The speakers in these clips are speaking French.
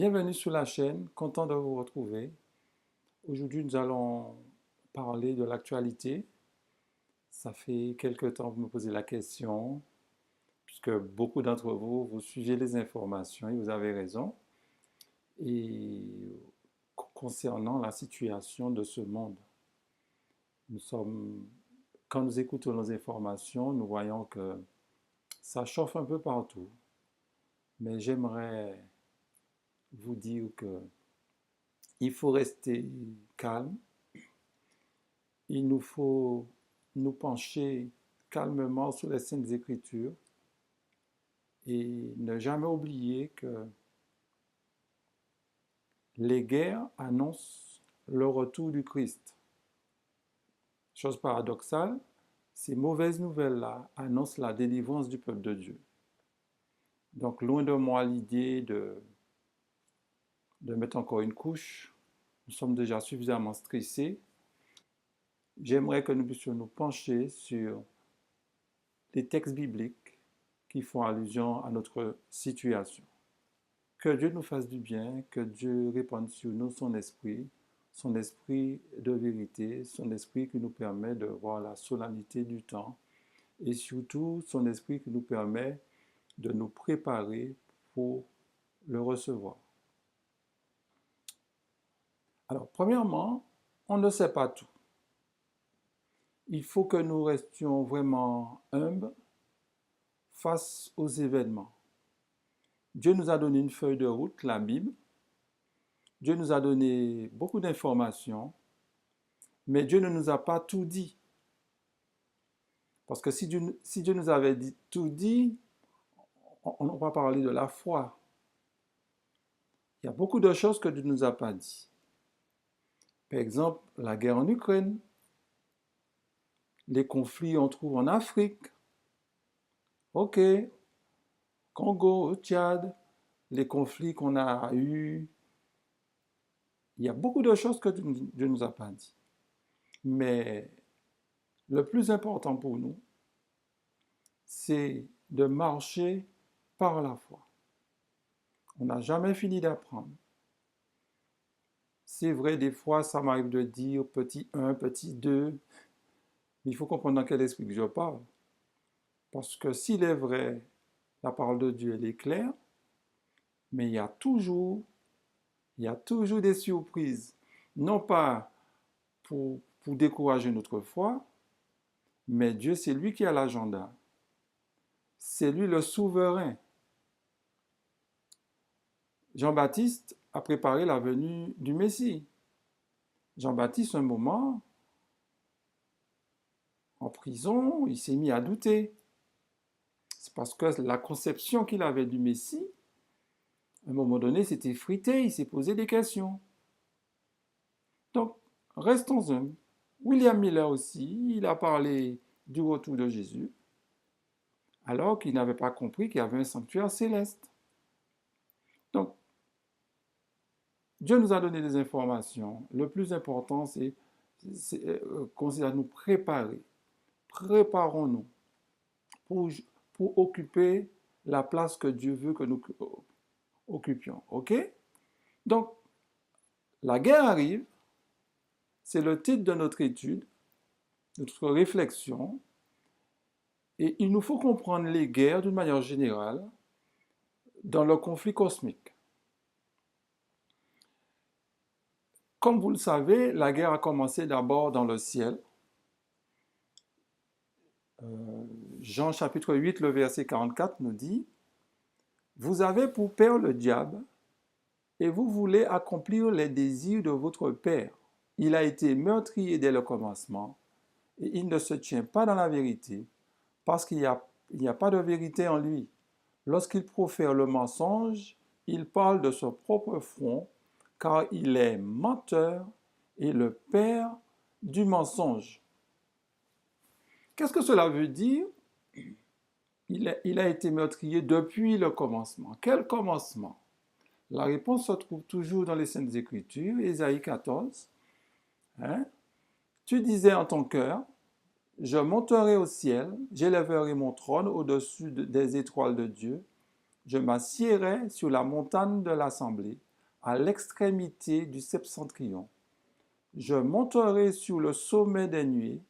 Bienvenue sur la chaîne, content de vous retrouver. Aujourd'hui, nous allons parler de l'actualité. Ça fait quelque temps que vous me posez la question, puisque beaucoup d'entre vous, vous suivez les informations et vous avez raison. Et concernant la situation de ce monde, nous sommes, quand nous écoutons nos informations, nous voyons que ça chauffe un peu partout. Mais j'aimerais vous dire que il faut rester calme. Il nous faut nous pencher calmement sur les Saintes Écritures et ne jamais oublier que les guerres annoncent le retour du Christ. Chose paradoxale, ces mauvaises nouvelles-là annoncent la délivrance du peuple de Dieu. Donc loin de moi l'idée de mettre encore une couche. Nous sommes déjà suffisamment stressés. J'aimerais que nous puissions nous pencher sur les textes bibliques qui font allusion à notre situation. Que Dieu nous fasse du bien, que Dieu répande sur nous son esprit de vérité, son esprit qui nous permet de voir la solennité du temps et surtout son esprit qui nous permet de nous préparer pour le recevoir. Alors, premièrement, on ne sait pas tout. Il faut que nous restions vraiment humbles face aux événements. Dieu nous a donné une feuille de route, la Bible. Dieu nous a donné beaucoup d'informations, mais Dieu ne nous a pas tout dit. Parce que si Dieu nous avait tout dit, on va parler de la foi. Il y a beaucoup de choses que Dieu ne nous a pas dit. Par exemple, la guerre en Ukraine, les conflits on trouve en Afrique, ok, Congo, au Tchad, les conflits qu'on a eus. Il y a beaucoup de choses que Dieu ne nous a pas dit. Mais le plus important pour nous, c'est de marcher par la foi. On n'a jamais fini d'apprendre. C'est vrai, des fois, ça m'arrive de dire petit 1, petit 2, mais il faut comprendre dans quel esprit que je parle. Parce que s'il est vrai, la parole de Dieu, elle est claire, mais il y a toujours des surprises. Non pas pour décourager notre foi, mais Dieu, c'est lui qui a l'agenda. C'est lui le souverain. Jean-Baptiste a préparé la venue du Messie. Jean-Baptiste, un moment, en prison, il s'est mis à douter. C'est parce que la conception qu'il avait du Messie, à un moment donné, s'est effritée, il s'est posé des questions. Donc, restons humbles. William Miller aussi, il a parlé du retour de Jésus, alors qu'il n'avait pas compris qu'il y avait un sanctuaire céleste. Donc, Dieu nous a donné des informations. Le plus important, c'est qu'on à nous préparer. Préparons-nous pour, pour occuper la place que Dieu veut que nous occupions. OK? Donc, la guerre arrive. C'est le titre de notre étude, de notre réflexion. Et il nous faut comprendre les guerres d'une manière générale dans le conflit cosmique. Comme vous le savez, la guerre a commencé d'abord dans le ciel. Jean chapitre 8, le verset 44 nous dit « Vous avez pour père le diable, et vous voulez accomplir les désirs de votre père. Il a été meurtrier dès le commencement, et il ne se tient pas dans la vérité, parce qu'il n'y a pas de vérité en lui. Lorsqu'il profère le mensonge, il parle de son propre front, car il est menteur et le père du mensonge. » Qu'est-ce que cela veut dire? Il a été meurtrier depuis le commencement. Quel commencement? La réponse se trouve toujours dans les Saintes Écritures, Ésaïe 14. Hein? Tu disais en ton cœur, je monterai au ciel, j'élèverai mon trône au-dessus des étoiles de Dieu, je m'assiérai sur la montagne de l'assemblée, à l'extrémité du septentrion. Je monterai sur le sommet des nuées,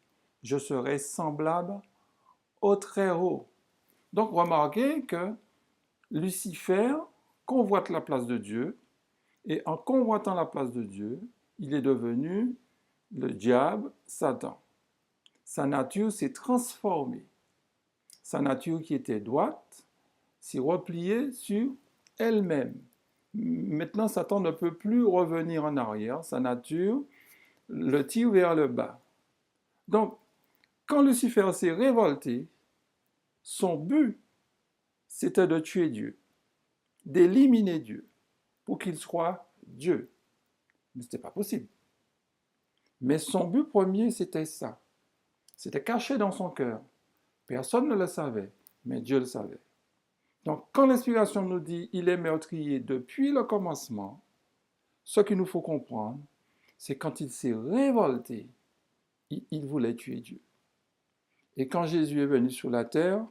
je serai semblable au Très-Haut. Donc remarquez que Lucifer convoite la place de Dieu, et en convoitant la place de Dieu, il est devenu le diable, Satan. Sa nature s'est transformée. Sa nature qui était droite s'est repliée sur elle-même. Maintenant, Satan ne peut plus revenir en arrière. Sa nature le tire vers le bas. Donc, quand Lucifer s'est révolté, son but, c'était de tuer Dieu, d'éliminer Dieu, pour qu'il soit Dieu. Mais ce n'était pas possible. Mais son but premier, c'était ça. C'était caché dans son cœur. Personne ne le savait, mais Dieu le savait. Donc, quand l'inspiration nous dit « il est meurtrier depuis le commencement », ce qu'il nous faut comprendre, c'est quand il s'est révolté, il voulait tuer Dieu. Et quand Jésus est venu sur la terre,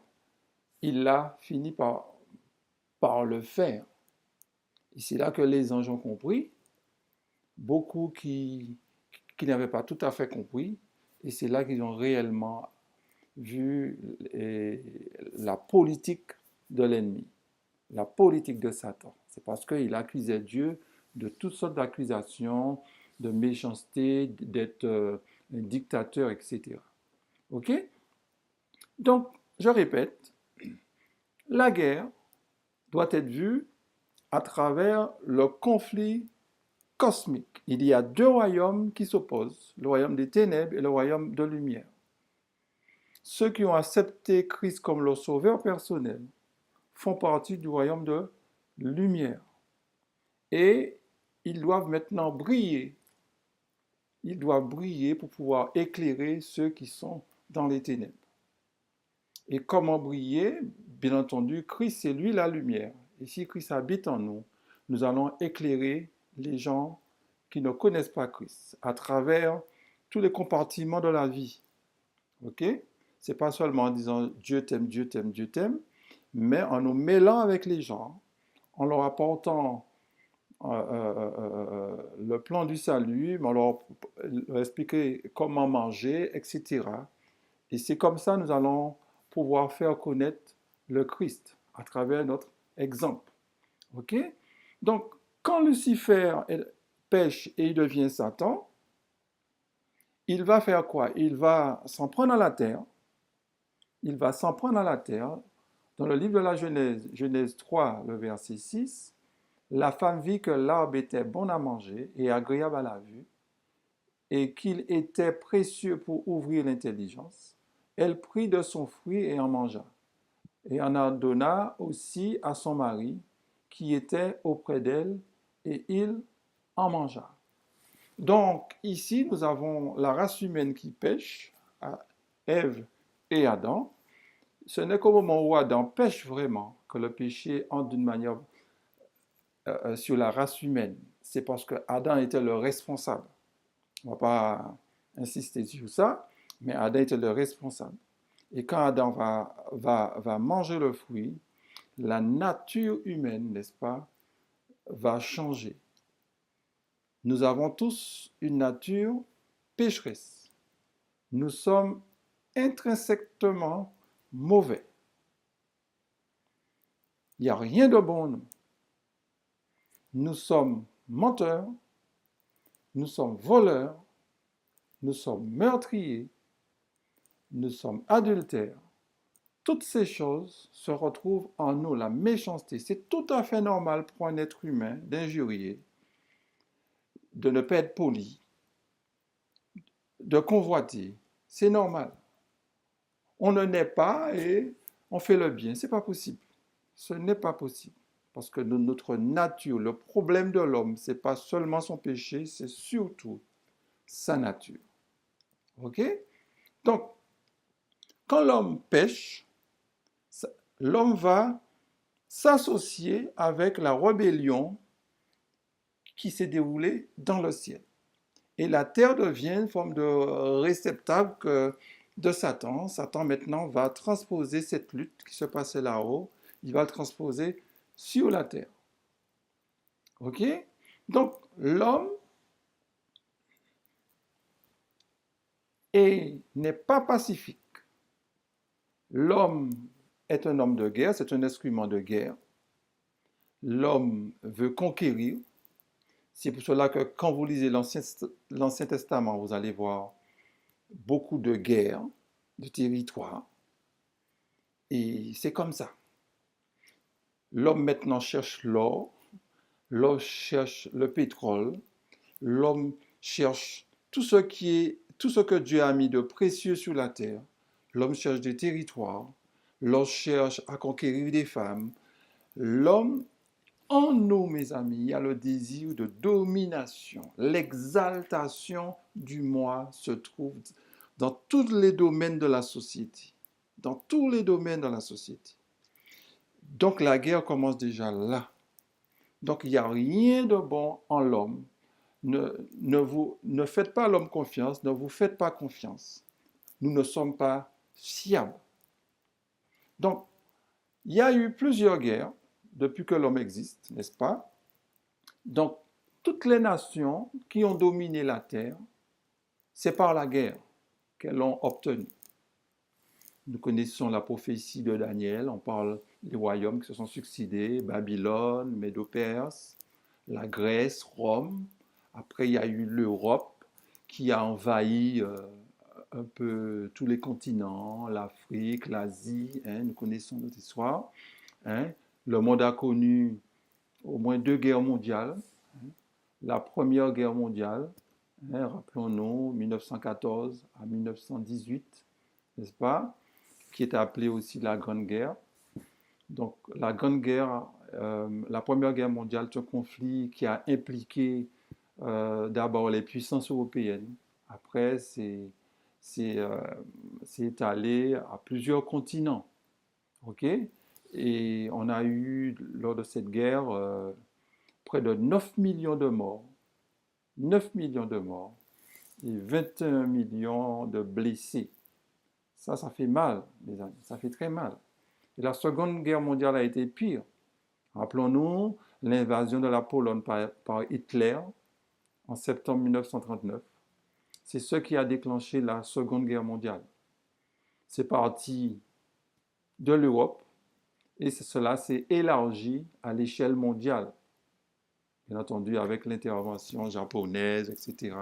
il a fini par le faire. Et c'est là que les anges ont compris, beaucoup qui n'avaient pas tout à fait compris, et c'est là qu'ils ont réellement vu la politique de l'ennemi, la politique de Satan. C'est parce qu'il accusait Dieu de toutes sortes d'accusations, de méchanceté, d'être un dictateur, etc. OK? Donc, je répète, la guerre doit être vue à travers le conflit cosmique. Il y a deux royaumes qui s'opposent, le royaume des ténèbres et le royaume de lumière. Ceux qui ont accepté Christ comme leur sauveur personnel font partie du royaume de lumière. Et ils doivent maintenant briller. Ils doivent briller pour pouvoir éclairer ceux qui sont dans les ténèbres. Et comment briller? Bien entendu, Christ, c'est lui la lumière. Et si Christ habite en nous, nous allons éclairer les gens qui ne connaissent pas Christ à travers tous les compartiments de la vie. OK? C'est pas seulement en disant Dieu t'aime, Dieu t'aime, Dieu t'aime, mais en nous mêlant avec les gens, en leur apportant le plan du salut, en leur expliquer comment manger, etc. Et c'est comme ça que nous allons pouvoir faire connaître le Christ à travers notre exemple. OK? Donc, quand Lucifer pêche et il devient Satan, il va faire quoi? Il va s'en prendre à la terre. Il va s'en prendre à la terre. Dans le livre de la Genèse, Genèse 3, le verset 6, la femme vit que l'arbre était bon à manger et agréable à la vue, et qu'il était précieux pour ouvrir l'intelligence. Elle prit de son fruit et en mangea, et en donna aussi à son mari, qui était auprès d'elle, et il en mangea. Donc, ici, nous avons la race humaine qui pêche, Ève et Adam. Ce n'est qu'au moment où Adam pêche vraiment que le péché entre d'une manière sur la race humaine. C'est parce que Adam était le responsable. On ne va pas insister sur ça, mais Adam était le responsable. Et quand Adam va manger le fruit, la nature humaine, n'est-ce pas, va changer. Nous avons tous une nature pécheresse. Nous sommes intrinsèquement mauvais. Il n'y a rien de bon en nous. Nous sommes menteurs, nous sommes voleurs, nous sommes meurtriers, nous sommes adultères. Toutes ces choses se retrouvent en nous. La méchanceté, c'est tout à fait normal pour un être humain d'injurier, de ne pas être poli, de convoiter. C'est normal. On ne naît pas et on fait le bien. Ce n'est pas possible. Ce n'est pas possible. Parce que de notre nature, le problème de l'homme, ce n'est pas seulement son péché, c'est surtout sa nature. OK? Donc, quand l'homme pêche, l'homme va s'associer avec la rébellion qui s'est déroulée dans le ciel. Et la terre devient une forme de réceptacle de Satan. Satan maintenant va transposer cette lutte qui se passait là-haut, il va le transposer sur la terre. OK? Donc, l'homme n'est pas pacifique. L'homme est un homme de guerre, c'est un instrument de guerre. L'homme veut conquérir. C'est pour cela que quand vous lisez l'Ancien Testament, vous allez voir beaucoup de guerres, de territoires. Et c'est comme ça. L'homme maintenant cherche l'or, l'homme cherche le pétrole, l'homme cherche tout ce que Dieu a mis de précieux sur la terre. L'homme cherche des territoires, l'homme cherche à conquérir des femmes. L'homme, en nous, mes amis, a le désir de domination. L'exaltation du moi se trouve dans tous les domaines de la société. Dans tous les domaines de la société. Donc la guerre commence déjà là. Donc il n'y a rien de bon en l'homme. Ne faites pas à l'homme confiance, ne vous faites pas confiance. Nous ne sommes pas fiables. Donc, il y a eu plusieurs guerres depuis que l'homme existe, n'est-ce pas? Donc, toutes les nations qui ont dominé la terre, c'est par la guerre qu'elles l'ont obtenue. Nous connaissons la prophétie de Daniel, on parle des royaumes qui se sont succédés, Babylone, Médo-Perse, la Grèce, Rome. Après, il y a eu l'Europe qui a envahi un peu tous les continents, l'Afrique, l'Asie, nous connaissons notre histoire. Le monde a connu au moins 2 guerres mondiales. La Première Guerre mondiale, rappelons-nous, 1914 à 1918, n'est-ce pas? Qui est appelée aussi la Grande Guerre. Donc la Grande Guerre, la Première Guerre mondiale, c'est un conflit qui a impliqué d'abord les puissances européennes. Après, c'est étalé à plusieurs continents. OK? Et on a eu, lors de cette guerre, près de 9 millions de morts. 9 millions de morts et 21 millions de blessés. Ça fait mal, les amis. Ça fait très mal. Et la Seconde Guerre mondiale a été pire. Rappelons-nous l'invasion de la Pologne par Hitler en septembre 1939. C'est ce qui a déclenché la Seconde Guerre mondiale. C'est parti de l'Europe et cela s'est élargi à l'échelle mondiale. Bien entendu, avec l'intervention japonaise, etc.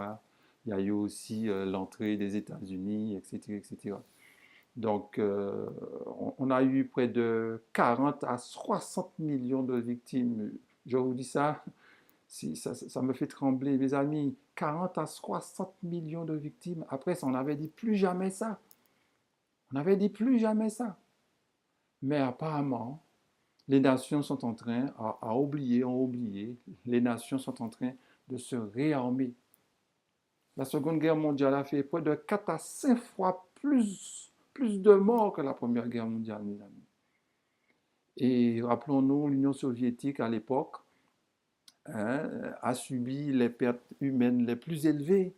Il y a eu aussi l'entrée des États-Unis, etc., etc. Donc, on a eu près de 40 à 60 millions de victimes. Je vous dis ça, ça me fait trembler, mes amis. 40 à 60 millions de victimes. Après, on avait dit plus jamais ça. On avait dit plus jamais ça. Mais apparemment, les nations sont en train, ont oublié, les nations sont en train de se réarmer. La Seconde Guerre mondiale a fait près de 4 à 5 fois plus de morts que la Première Guerre mondiale, mes amis. Et rappelons-nous, l'Union soviétique, à l'époque, a subi les pertes humaines les plus élevées.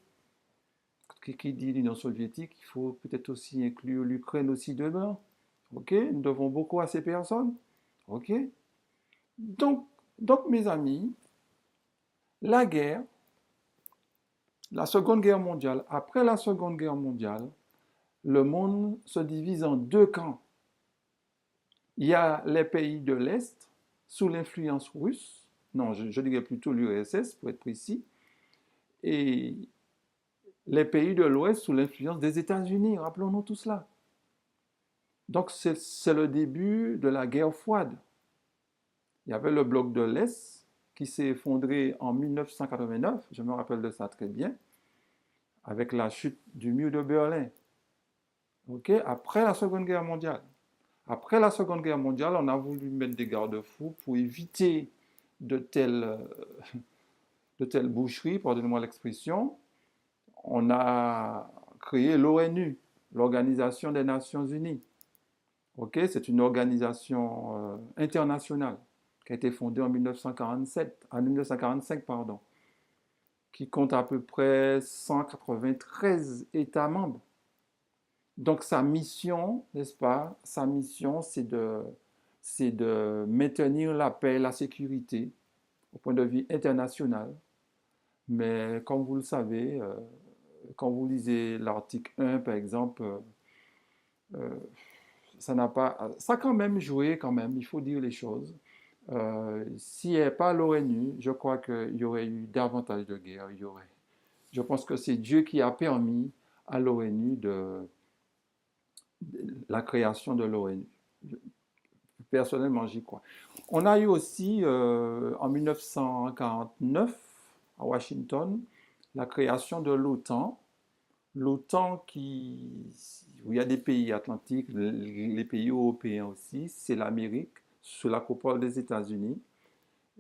Qui dit l'Union soviétique, il faut peut-être aussi inclure l'Ukraine aussi dedans. OK? Nous devons beaucoup à ces personnes. OK? Donc, mes amis, la guerre, la Seconde Guerre mondiale, après la Seconde Guerre mondiale, le monde se divise en 2 camps. Il y a les pays de l'Est, sous l'influence russe, non, je dirais plutôt l'URSS pour être précis, et les pays de l'Ouest sous l'influence des États-Unis, rappelons-nous tout cela. Donc c'est le début de la guerre froide. Il y avait le bloc de l'Est qui s'est effondré en 1989, je me rappelle de ça très bien, avec la chute du mur de Berlin. OK? Après la Seconde Guerre mondiale. Après la Seconde Guerre mondiale, on a voulu mettre des garde-fous pour éviter de telles boucheries, pardonnez-moi l'expression. On a créé l'ONU, l'Organisation des Nations Unies. Okay? C'est une organisation internationale qui a été fondée en 1945, qui compte à peu près 193 États membres. Donc sa mission, n'est-ce pas, sa mission, c'est de maintenir la paix et la sécurité au point de vue international. Mais comme vous le savez, quand vous lisez l'article 1, par exemple, euh, ça a quand même joué, quand même, il faut dire les choses. S'il n'y avait pas l'ONU, je crois qu'il y aurait eu davantage de guerres. Je pense que c'est Dieu qui a permis à l'ONU de la création de l'ONU. Personnellement, j'y crois. On a eu aussi, en 1949, à Washington, la création de l'OTAN. L'OTAN où il y a des pays atlantiques, les pays européens aussi, c'est l'Amérique, sous la coupole des États-Unis,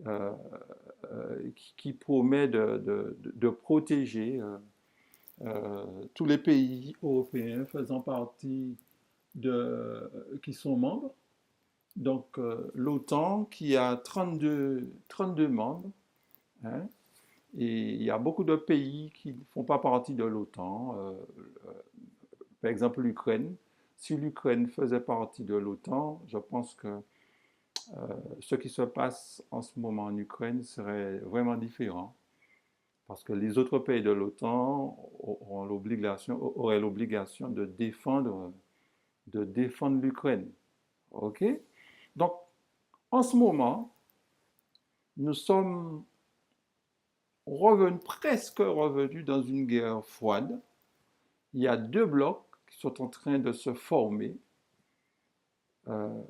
euh, qui promet de protéger tous les pays européens faisant partie qui sont membres. Donc, l'OTAN qui a 32 membres, hein, et il y a beaucoup de pays qui ne font pas partie de l'OTAN. Par exemple, l'Ukraine. Si l'Ukraine faisait partie de l'OTAN, je pense que ce qui se passe en ce moment en Ukraine serait vraiment différent. Parce que les autres pays de l'OTAN auraient l'obligation de défendre l'Ukraine. OK? Donc, en ce moment, nous sommes presque revenus dans une guerre froide. Il y a deux blocs qui sont en train de se former. Euh,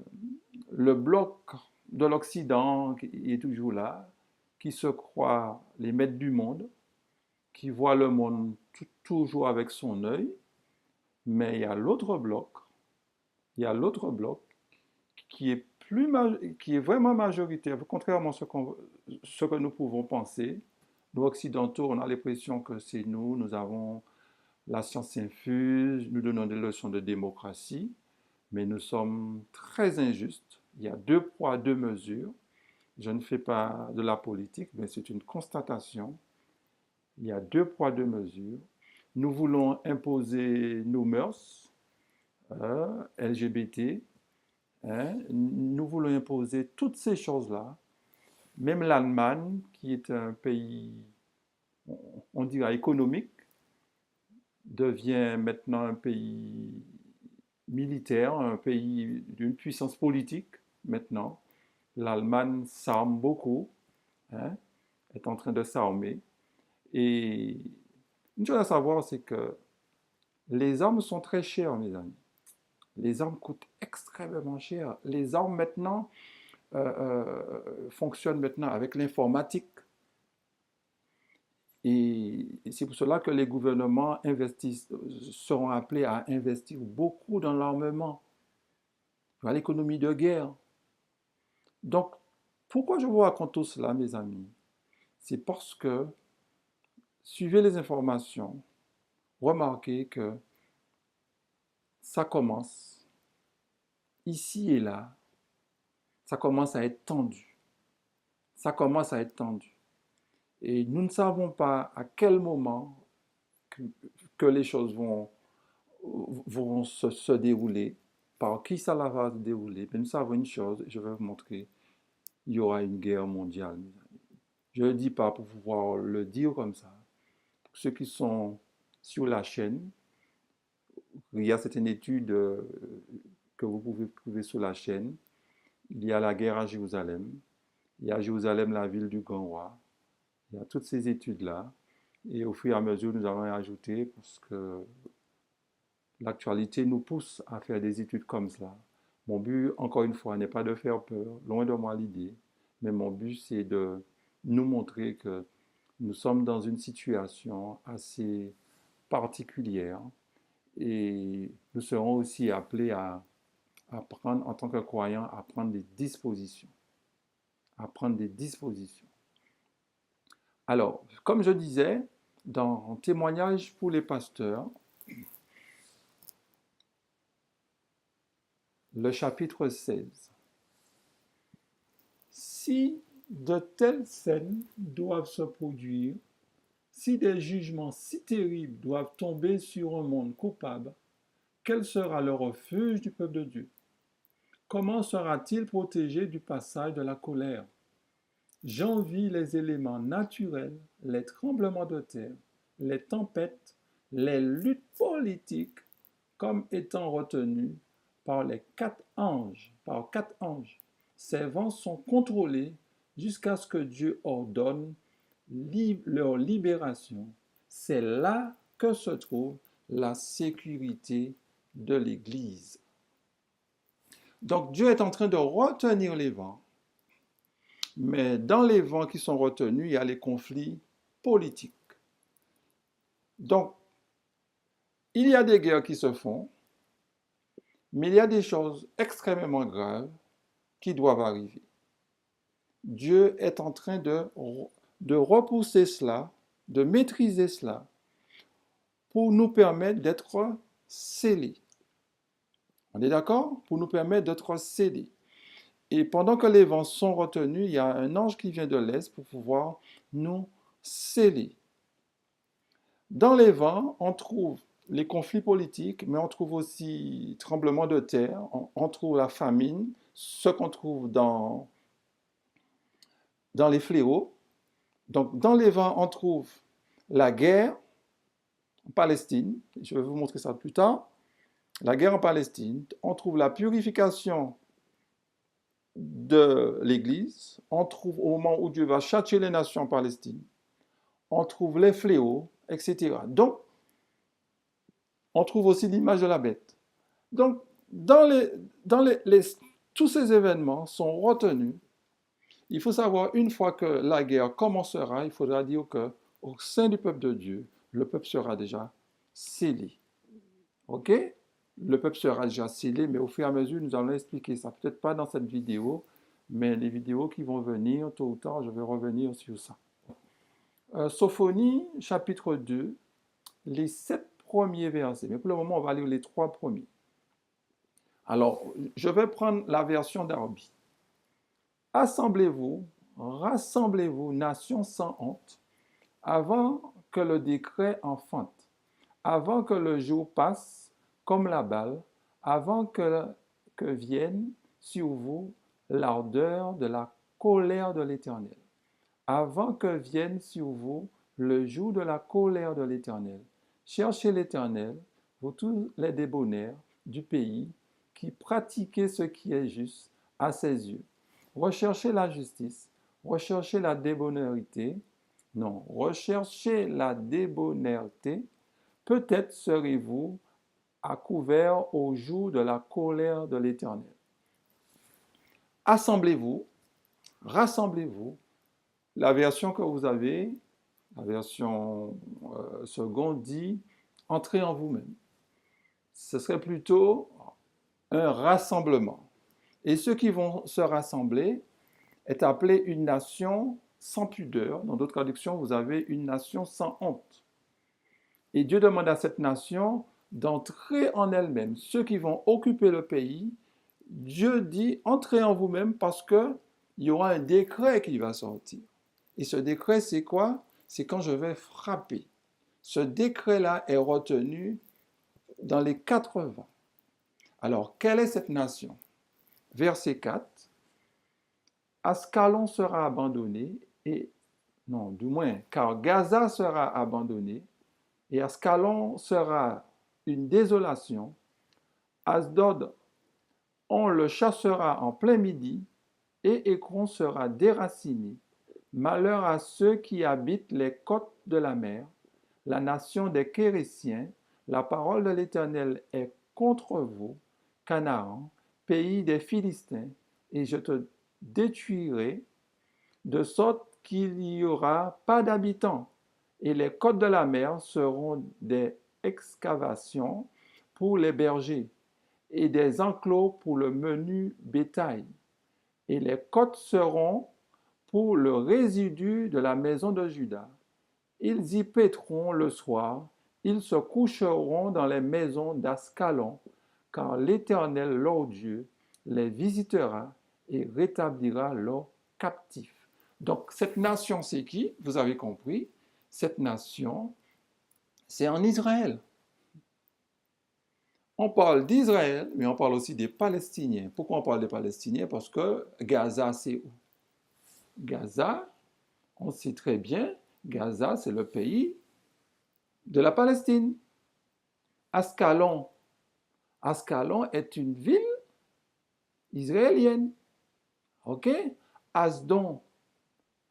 le bloc de l'Occident qui est toujours là, qui se croit les maîtres du monde, qui voit le monde toujours avec son œil, mais il y a l'autre bloc qui est, qui est vraiment majoritaire, contrairement à ce que nous pouvons penser. Nous, occidentaux, on a l'impression que c'est nous avons la science infuse, nous donnons des leçons de démocratie, mais nous sommes très injustes. Il y a deux poids, deux mesures. Je ne fais pas de la politique, mais c'est une constatation. Il y a deux poids, deux mesures. Nous voulons imposer nos mœurs, LGBT, hein. Nous voulons imposer toutes ces choses-là. Même l'Allemagne, qui est un pays, on dirait, économique, devient maintenant un pays militaire, un pays d'une puissance politique maintenant. L'Allemagne s'arme beaucoup, hein, est en train de s'armer. Et une chose à savoir, c'est que les armes sont très chères, mes amis. Les armes coûtent extrêmement cher. Les armes maintenant fonctionnent maintenant avec l'informatique. Et c'est pour cela que les gouvernements seront appelés à investir beaucoup dans l'armement, dans l'économie de guerre. Donc, pourquoi je vous raconte tout cela, mes amis? C'est parce que, suivez les informations, remarquez que ça commence, ici et là, ça commence à être tendu. Ça commence à être tendu. Et nous ne savons pas à quel moment que les choses vont se dérouler, par qui ça va se dérouler. Mais nous savons une chose, je vais vous montrer, il y aura une guerre mondiale. Je ne le dis pas pour pouvoir le dire comme ça. Pour ceux qui sont sur la chaîne, il y a certaines études que vous pouvez trouver sur la chaîne. Il y a la guerre à Jérusalem. Il y a Jérusalem, la ville du grand roi. Il y a toutes ces études-là. Et au fur et à mesure, nous allons y ajouter parce que l'actualité nous pousse à faire des études comme cela. Mon but, encore une fois, n'est pas de faire peur, loin de moi l'idée, mais mon but, c'est de nous montrer que nous sommes dans une situation assez particulière et nous serons aussi appelés à prendre, en tant que croyants, à prendre des dispositions. À prendre des dispositions. Alors, comme je disais, dans Témoignage pour les pasteurs, le chapitre 16. Si de telles scènes doivent se produire, si des jugements si terribles doivent tomber sur un monde coupable, quel sera le refuge du peuple de Dieu? Comment sera-t-il protégé du passage de la colère? J'envie les éléments naturels, les tremblements de terre, les tempêtes, les luttes politiques comme étant retenus par les quatre anges. Ces vents sont contrôlés jusqu'à ce que Dieu ordonne leur libération. C'est là que se trouve la sécurité de l'Église. Donc Dieu est en train de retenir les vents, mais dans les vents qui sont retenus, il y a les conflits politiques. Donc, il y a des guerres qui se font, mais il y a des choses extrêmement graves qui doivent arriver. Dieu est en train de repousser cela, de maîtriser cela, pour nous permettre d'être scellés. On est d'accord? Pour nous permettre d'être scellés. Et pendant que les vents sont retenus, il y a un ange qui vient de l'Est pour pouvoir nous sceller. Dans les vents, on trouve les conflits politiques, mais on trouve aussi tremblements de terre, on trouve la famine, ce qu'on trouve dans les fléaux. Donc, dans les vents, on trouve la guerre en Palestine, je vais vous montrer ça plus tard, la guerre en Palestine, on trouve la purification de l'Église, on trouve au moment où Dieu va châtier les nations en Palestine, on trouve les fléaux, etc. Donc, on trouve aussi l'image de la bête. Donc, tous ces événements sont retenus. Il faut savoir, une fois que la guerre commencera, il faudra dire qu'au sein du peuple de Dieu, le peuple sera déjà scellé. OK? Le peuple sera déjà scellé, mais au fur et à mesure, nous allons expliquer ça. Peut-être pas dans cette vidéo, mais les vidéos qui vont venir, tôt ou tard, je vais revenir sur ça. Sophonie, chapitre 2, les 7 premiers versets. Mais pour le moment, on va lire les 3 premiers. Alors, je vais prendre la version d'Arbi. Assemblez-vous, rassemblez-vous, nations sans honte, avant que le décret enfante, avant que le jour passe comme la balle, avant que vienne sur vous l'ardeur de la colère de l'Éternel, avant que vienne sur vous le jour de la colère de l'Éternel. Cherchez l'Éternel, vous tous les débonnaires du pays, qui pratiquez ce qui est juste à ses yeux. Recherchez la justice, recherchez la débonnairité. Non, recherchez la débonnairité. Peut-être serez-vous à couvert au jour de la colère de l'Éternel. Assemblez-vous, rassemblez-vous. La version que vous avez, la version seconde dit entrez en vous-même. Ce serait plutôt un rassemblement. Et ceux qui vont se rassembler est appelé une nation sans pudeur. Dans d'autres traductions, vous avez une nation sans honte. Et Dieu demande à cette nation d'entrer en elle-même. Ceux qui vont occuper le pays, Dieu dit entrez en vous-même parce qu'il y aura un décret qui va sortir. Et ce décret, c'est quoi? C'est quand je vais frapper. Ce décret-là est retenu dans les 4 vents. Alors, quelle est cette nation? Verset 4. Ascalon sera abandonné non, du moins, car Gaza sera abandonné et Ascalon sera une désolation. Asdod, on le chassera en plein midi et Écron sera déraciné. Malheur à ceux qui habitent les côtes de la mer, la nation des Kérésiens, la parole de l'Éternel est contre vous, Canaan, pays des Philistins, et je te détruirai, de sorte qu'il n'y aura pas d'habitants, et les côtes de la mer seront des excavations pour les bergers, et des enclos pour le menu bétail, et les côtes seront pour le résidu de la maison de Juda. Ils y paîtront le soir, ils se coucheront dans les maisons d'Ascalon, car l'Éternel, leur Dieu, les visitera et rétablira leurs captifs. Donc, cette nation, c'est qui? Vous avez compris. Cette nation, c'est en Israël. On parle d'Israël, mais on parle aussi des Palestiniens. Pourquoi on parle des Palestiniens? Parce que Gaza, c'est où? Gaza, on sait très bien, Gaza, c'est le pays de la Palestine. Ascalon, Ascalon est une ville israélienne. OK? Asdon,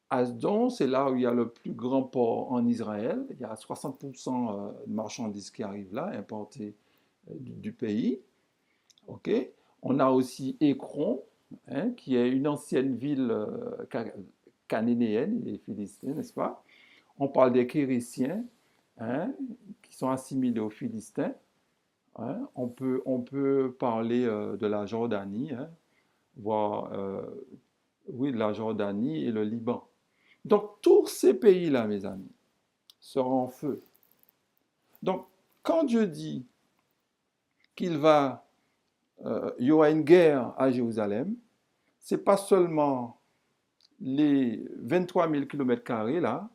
Asdon, c'est là où il y a le plus grand port en Israël. Il y a 60% de marchandises qui arrivent là, importées du pays. OK? On a aussi Écron, hein, qui est une ancienne ville cananéenne, les Philistins, n'est-ce pas? On parle des Kérésiens, hein, qui sont assimilés aux Philistins. Hein. On peut parler de la Jordanie, hein, voire oui, de la Jordanie et le Liban. Donc tous ces pays-là, mes amis, seront en feu. Donc quand Dieu dit il y aura une guerre à Jérusalem, c'est pas seulement les 23 000 km² là,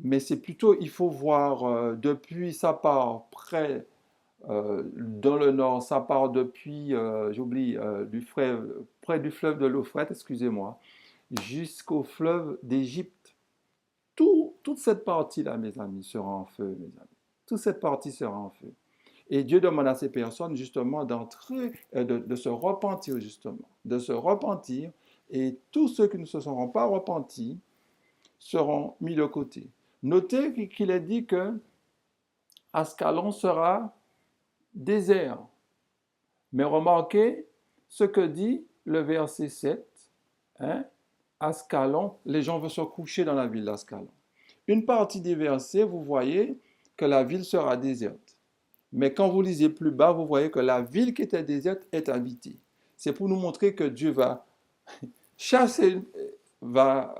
mais c'est plutôt, il faut voir depuis sa part près dans le nord, ça part depuis, j'oublie, près du fleuve de l'Euphrate, excusez-moi, jusqu'au fleuve d'Égypte. Toute cette partie-là, mes amis, sera en feu, mes amis. Toute cette partie sera en feu. Et Dieu demande à ces personnes, justement, d'entrer, de se repentir, justement, de se repentir, et tous ceux qui ne se seront pas repentis seront mis de côté. Notez qu'il est dit que Ascalon sera désert. Mais remarquez ce que dit le verset 7. Hein, Ascalon, les gens veulent se coucher dans la ville d'Ascalon. Une partie des versets, vous voyez que la ville sera déserte. Mais quand vous lisez plus bas, vous voyez que la ville qui était déserte est habitée. C'est pour nous montrer que Dieu va chasser, va,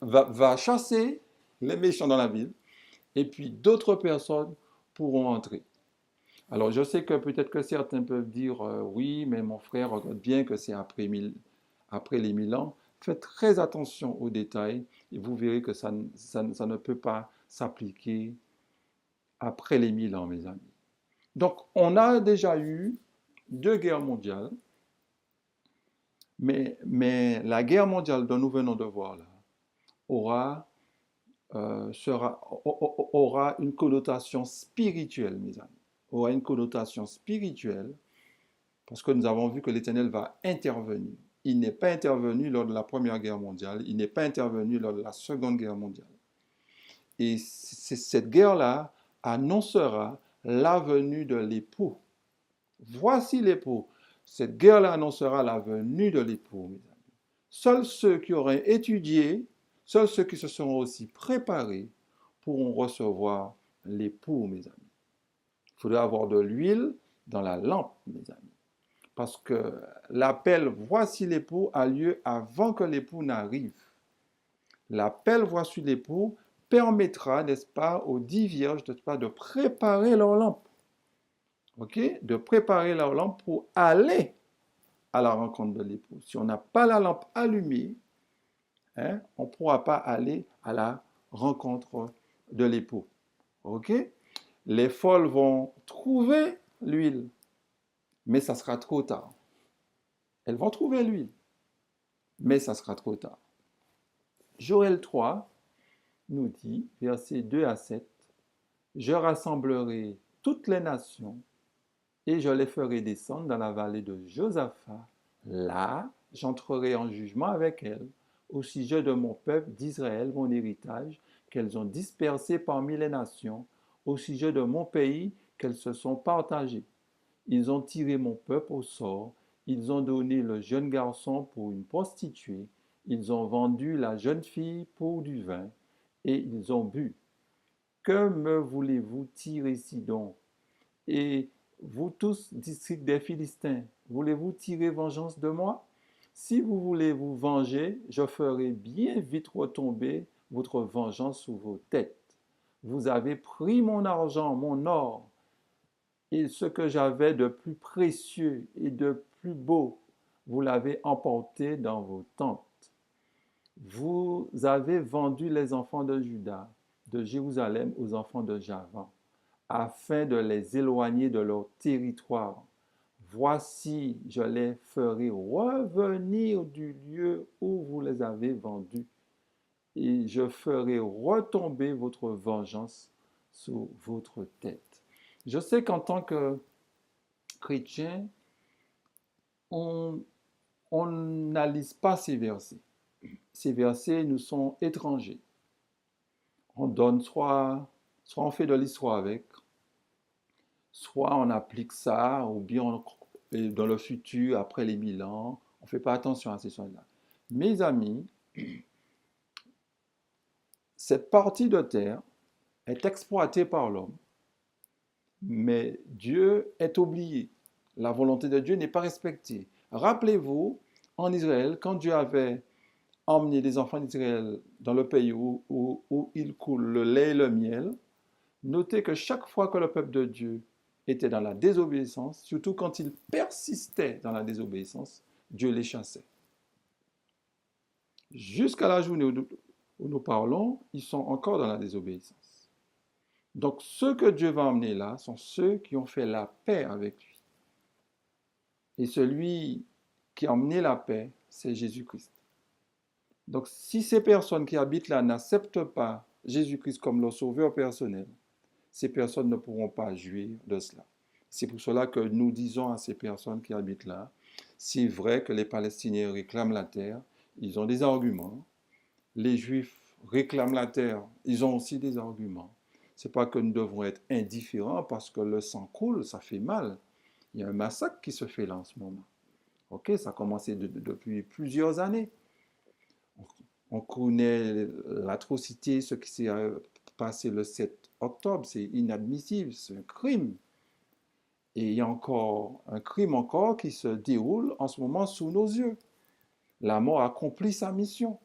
va chasser les méchants dans la ville, et puis d'autres personnes pourront entrer. Alors, je sais que peut-être que certains peuvent dire oui, mais mon frère, regarde bien que c'est après les 1000 ans. Faites très attention aux détails et vous verrez que ça ne peut pas s'appliquer après les 1000 ans, mes amis. Donc, on a déjà eu 2 guerres mondiales, mais la guerre mondiale dont nous venons de voir là aura une connotation spirituelle, mes amis. Aura une connotation spirituelle parce que nous avons vu que l'Éternel va intervenir. Il n'est pas intervenu lors de la Première Guerre mondiale, il n'est pas intervenu lors de la Seconde Guerre mondiale. Et cette guerre-là annoncera la venue de l'époux. Voici l'époux. Cette guerre-là annoncera la venue de l'époux, mes amis. Seuls ceux qui auraient étudié, seuls ceux qui se seront aussi préparés pourront recevoir l'époux, mes amis. Il faudra avoir de l'huile dans la lampe, mes amis. Parce que l'appel voici l'époux a lieu avant que l'époux n'arrive. L'appel voici l'époux permettra, n'est-ce pas, aux 10 vierges, n'est-ce pas, de préparer leur lampe. OK? De préparer leur lampe pour aller à la rencontre de l'époux. Si on n'a pas la lampe allumée, hein, on ne pourra pas aller à la rencontre de l'époux. OK? Les folles vont trouver l'huile, mais ça sera trop tard. Elles vont trouver l'huile, mais ça sera trop tard. Joël 3 nous dit, versets 2 à 7, « Je rassemblerai toutes les nations et je les ferai descendre dans la vallée de Josaphat. Là, j'entrerai en jugement avec elles au sujet de mon peuple d'Israël, mon héritage, qu'elles ont dispersé parmi les nations, au sujet de mon pays qu'elles se sont partagées. Ils ont tiré mon peuple au sort, ils ont donné le jeune garçon pour une prostituée, ils ont vendu la jeune fille pour du vin, et ils ont bu. Que me voulez-vous tirer ici donc? Et vous tous, district des Philistins, voulez-vous tirer vengeance de moi? Si vous voulez vous venger, je ferai bien vite retomber votre vengeance sur vos têtes. Vous avez pris mon argent, mon or, et ce que j'avais de plus précieux et de plus beau, vous l'avez emporté dans vos tentes. Vous avez vendu les enfants de Juda, de Jérusalem aux enfants de Javan, afin de les éloigner de leur territoire. Voici, je les ferai revenir du lieu où vous les avez vendus, et je ferai retomber votre vengeance sur votre tête. Je sais qu'en tant que chrétien, on on n'analyse pas ces versets. Ces versets nous sont étrangers. On donne soit on fait de l'histoire avec, soit on applique ça, ou bien dans le futur, après les 1000 ans, on ne fait pas attention à ces choses-là. Mes amis, cette partie de terre est exploitée par l'homme, mais Dieu est oublié. La volonté de Dieu n'est pas respectée. Rappelez-vous, en Israël, quand Dieu avait emmené les enfants d'Israël dans le pays où il coule le lait et le miel, notez que chaque fois que le peuple de Dieu était dans la désobéissance, surtout quand il persistait dans la désobéissance, Dieu les chassait. Jusqu'à la journée où nous parlons, ils sont encore dans la désobéissance. Donc ceux que Dieu va emmener là sont ceux qui ont fait la paix avec lui. Et celui qui a emmené la paix, c'est Jésus-Christ. Donc si ces personnes qui habitent là n'acceptent pas Jésus-Christ comme leur sauveur personnel, ces personnes ne pourront pas jouir de cela. C'est pour cela que nous disons à ces personnes qui habitent là, c'est vrai que les Palestiniens réclament la terre, ils ont des arguments. Les Juifs réclament la terre, ils ont aussi des arguments. Ce n'est pas que nous devons être indifférents parce que le sang coule, ça fait mal. Il y a un massacre qui se fait là en ce moment. Ok, ça a commencé depuis plusieurs années. On connaît l'atrocité, ce qui s'est passé le 7 octobre, c'est inadmissible, c'est un crime. Et il y a encore un crime encore qui se déroule en ce moment sous nos yeux. La mort accomplit sa mission.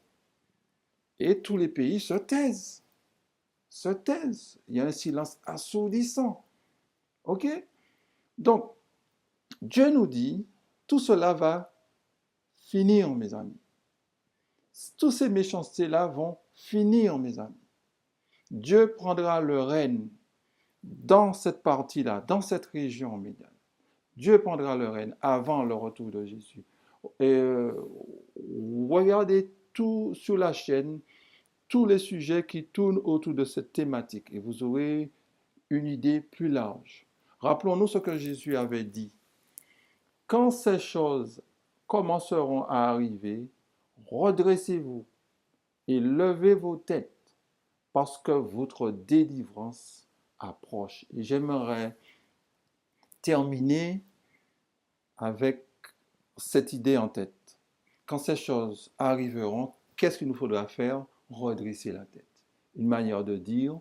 Et tous les pays se taisent. Se taisent. Il y a un silence assourdissant. OK? Donc, Dieu nous dit, tout cela va finir, mes amis. Toutes ces méchancetés-là vont finir, mes amis. Dieu prendra le règne dans cette partie-là, dans cette région, mes amis. Dieu prendra le règne avant le retour de Jésus. Et regardez tout sur la chaîne, tous les sujets qui tournent autour de cette thématique et vous aurez une idée plus large. Rappelons-nous ce que Jésus avait dit. Quand ces choses commenceront à arriver, redressez-vous et levez vos têtes parce que votre délivrance approche. Et j'aimerais terminer avec cette idée en tête. Quand ces choses arriveront, qu'est-ce qu'il nous faudra faire? Redresser la tête. Une manière de dire,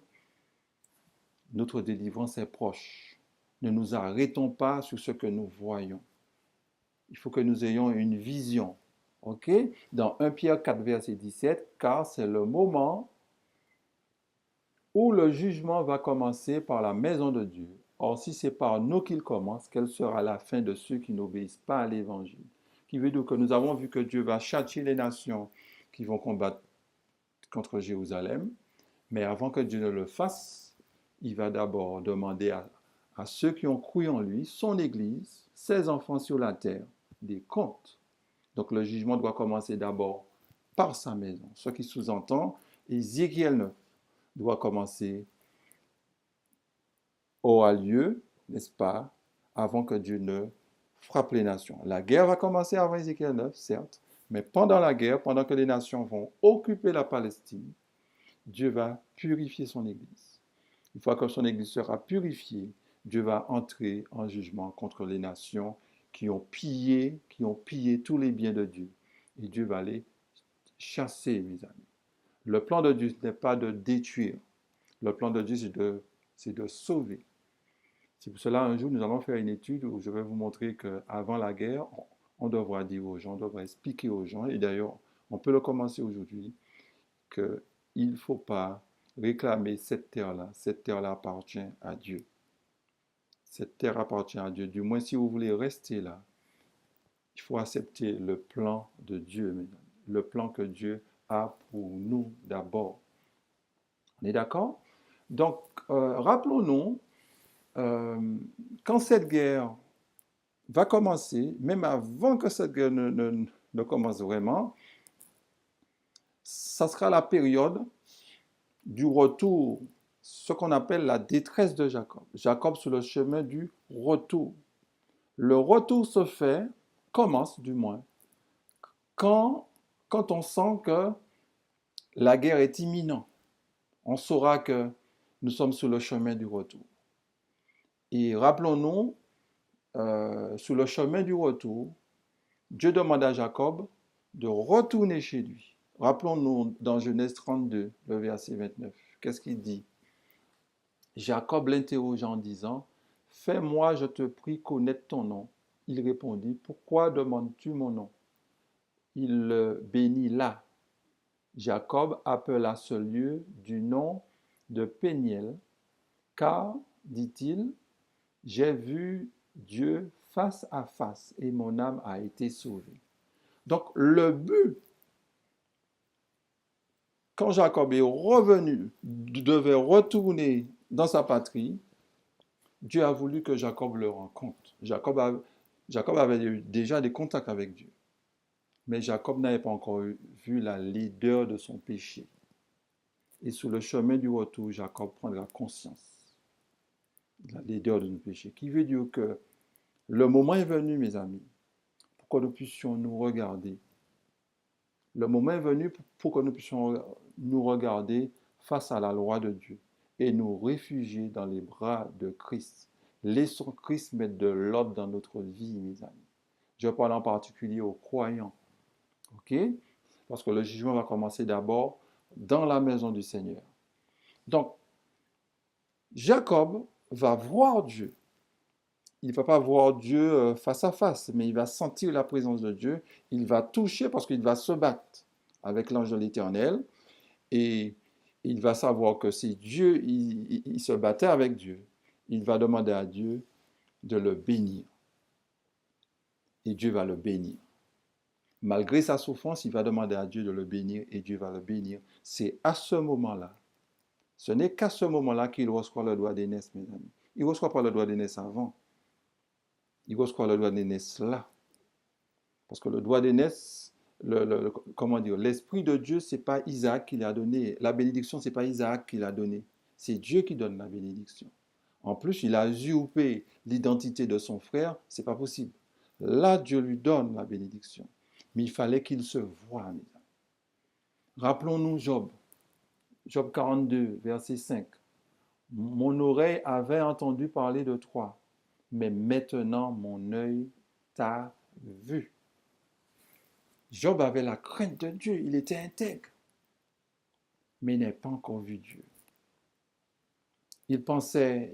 notre délivrance est proche. Ne nous arrêtons pas sur ce que nous voyons. Il faut que nous ayons une vision. OK? Dans 1 Pierre 4, verset 17, car c'est le moment où le jugement va commencer par la maison de Dieu. Or, si c'est par nous qu'il commence, quelle sera la fin de ceux qui n'obéissent pas à l'évangile? Qui veut dire que nous avons vu que Dieu va châtier les nations qui vont combattre contre Jérusalem, mais avant que Dieu ne le fasse, il va d'abord demander à ceux qui ont cru en lui, son Église, ses enfants sur la terre, des comptes. Donc le jugement doit commencer d'abord par sa maison, ce qui sous-entend Ézéchiel 9 doit commencer aura lieu, n'est-ce pas, avant que Dieu ne frappe les nations. La guerre va commencer avant Ézéchiel 9, certes, mais pendant la guerre, pendant que les nations vont occuper la Palestine, Dieu va purifier son Église. Une fois que son Église sera purifiée, Dieu va entrer en jugement contre les nations qui ont pillé tous les biens de Dieu. Et Dieu va les chasser, mes amis. Le plan de Dieu n'est pas de détruire. Le plan de Dieu, c'est de sauver. C'est pour cela, un jour, nous allons faire une étude où je vais vous montrer qu'avant la guerre, on devra dire aux gens, on devra expliquer aux gens, et d'ailleurs, on peut le commencer aujourd'hui, qu'il ne faut pas réclamer cette terre-là. Cette terre-là appartient à Dieu. Cette terre appartient à Dieu. Du moins, si vous voulez rester là, il faut accepter le plan de Dieu, mesdames. Le plan que Dieu a pour nous d'abord. On est d'accord? Donc, rappelons-nous, quand cette guerre va commencer, même avant que cette guerre ne commence vraiment, ça sera la période du retour, ce qu'on appelle la détresse de Jacob. Jacob sur le chemin du retour. Le retour se fait, commence du moins, quand, quand on sent que la guerre est imminente. On saura que nous sommes sur le chemin du retour. Et rappelons-nous, sur le chemin du retour, Dieu demande à Jacob de retourner chez lui. Rappelons-nous dans Genèse 32, le verset 29. Qu'est-ce qu'il dit? Jacob l'interrogea en disant, fais-moi, je te prie, connaître ton nom. Il répondit, pourquoi demandes-tu mon nom? Il le bénit là. Jacob appela ce lieu du nom de Péniel, car, dit-il, j'ai vu Dieu face à face et mon âme a été sauvée. Donc le but, quand Jacob est revenu, devait retourner dans sa patrie, Dieu a voulu que Jacob le rencontre. Jacob avait eu déjà des contacts avec Dieu. Mais Jacob n'avait pas encore vu la laideur de son péché. Et sur le chemin du retour, Jacob prendra conscience de la laideur de nos péchés. Qui veut dire que le moment est venu, mes amis, pour que nous puissions nous regarder. Le moment est venu pour que nous puissions nous regarder face à la loi de Dieu et nous réfugier dans les bras de Christ. Laissons Christ mettre de l'ordre dans notre vie, mes amis. Je parle en particulier aux croyants. OK? Parce que le jugement va commencer d'abord dans la maison du Seigneur. Donc, Jacob va voir Dieu. Il ne va pas voir Dieu face à face, mais il va sentir la présence de Dieu. Il va toucher parce qu'il va se battre avec l'ange de l'Éternel. Et il va savoir que si Dieu, il se battait avec Dieu, il va demander à Dieu de le bénir. Et Dieu va le bénir. Malgré sa souffrance, il va demander à Dieu de le bénir et Dieu va le bénir. C'est à ce moment-là, ce n'est qu'à ce moment-là qu'il reçoit le droit d'aînesse, mes amis. Il ne reçoit pas le droit d'aînesse avant. Il reçoit le droit d'aînesse là. Parce que le droit d'aînesse, comment dire, l'Esprit de Dieu, ce n'est pas Isaac qui l'a donné. La bénédiction, ce n'est pas Isaac qui l'a donné. C'est Dieu qui donne la bénédiction. En plus, il a usurpé l'identité de son frère. Ce n'est pas possible. Là, Dieu lui donne la bénédiction. Mais il fallait qu'il se voie, mes amis. Rappelons-nous Job. Job 42, verset 5. Mon oreille avait entendu parler de toi, mais maintenant mon œil t'a vu. Job avait la crainte de Dieu, il était intègre, mais il n'a pas encore vu Dieu. Il pensait,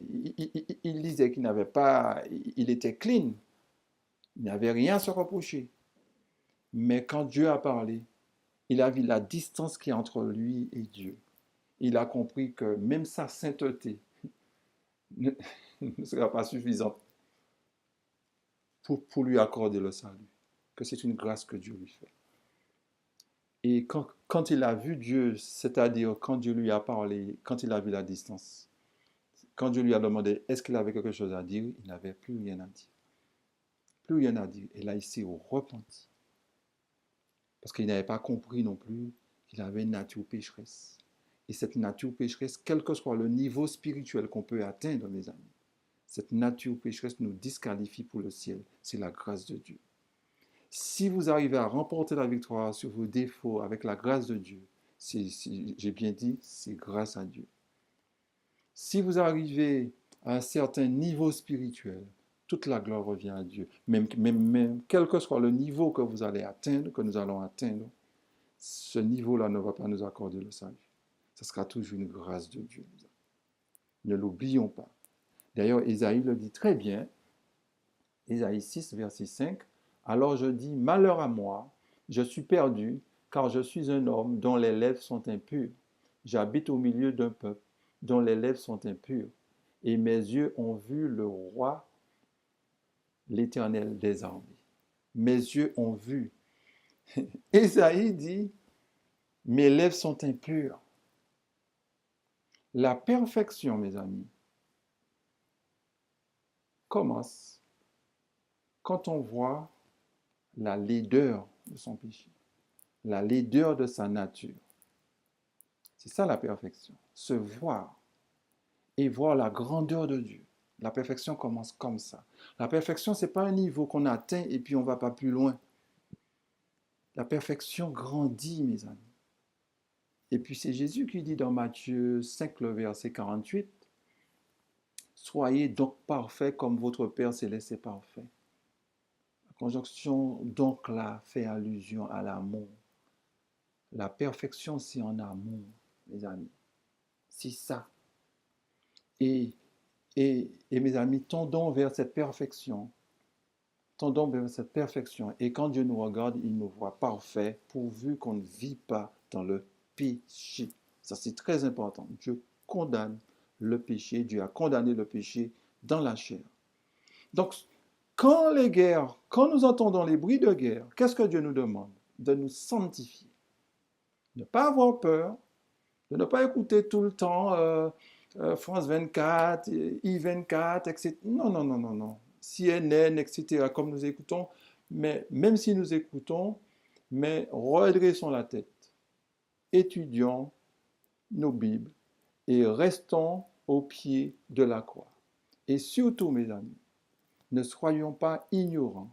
il disait qu'il n'avait pas, il était clean, il n'avait rien à se reprocher. Mais quand Dieu a parlé, il a vu la distance qui est entre lui et Dieu. Il a compris que même sa sainteté ne sera pas suffisante pour lui accorder le salut, que c'est une grâce que Dieu lui fait. Et quand il a vu Dieu, c'est-à-dire quand Dieu lui a parlé, quand il a vu la distance, quand Dieu lui a demandé est-ce qu'il avait quelque chose à dire, il n'avait plus rien à dire. Plus rien à dire. Et là, il s'est repenti. Parce qu'il n'avait pas compris non plus qu'il avait une nature pécheresse. Et cette nature pécheresse, quel que soit le niveau spirituel qu'on peut atteindre, mes amis, cette nature pécheresse nous disqualifie pour le ciel. C'est la grâce de Dieu. Si vous arrivez à remporter la victoire sur vos défauts avec la grâce de Dieu, j'ai bien dit, c'est grâce à Dieu. Si vous arrivez à un certain niveau spirituel, toute la gloire revient à Dieu. Même quel que soit le niveau que vous allez atteindre, que nous allons atteindre, ce niveau-là ne va pas nous accorder le salut. Ce sera toujours une grâce de Dieu. Ne l'oublions pas. D'ailleurs, Ésaïe le dit très bien. Ésaïe 6, verset 5. Alors je dis, malheur à moi, je suis perdu, car je suis un homme dont les lèvres sont impures. J'habite au milieu d'un peuple dont les lèvres sont impures. Et mes yeux ont vu le roi, l'Éternel des armées. Mes yeux ont vu. Ésaïe dit, mes lèvres sont impures. La perfection, mes amis, commence quand on voit la laideur de son péché, la laideur de sa nature. C'est ça la perfection, se voir et voir la grandeur de Dieu. La perfection commence comme ça. La perfection, ce n'est pas un niveau qu'on atteint et puis on ne va pas plus loin. La perfection grandit, mes amis. Et puis c'est Jésus qui dit dans Matthieu 5, le verset 48, « Soyez donc parfaits comme votre Père céleste est parfait. » La conjonction donc là fait allusion à l'amour. La perfection, c'est en amour, mes amis. C'est ça. Et mes amis, tendons vers cette perfection. Tendons vers cette perfection. Et quand Dieu nous regarde, il nous voit parfaits, pourvu qu'on ne vit pas dans le péché. Ça, c'est très important. Dieu condamne le péché. Dieu a condamné le péché dans la chair. Donc, quand les guerres, quand nous entendons les bruits de guerre, qu'est-ce que Dieu nous demande? De nous sanctifier. Ne pas avoir peur, de ne pas écouter tout le temps France 24, I24, etc. Non, non, non, non, non. CNN, etc., comme nous écoutons. Mais même si nous écoutons, mais redressons la tête. Étudions nos Bibles et restons au pied de la croix. Et surtout, mes amis, ne soyons pas ignorants.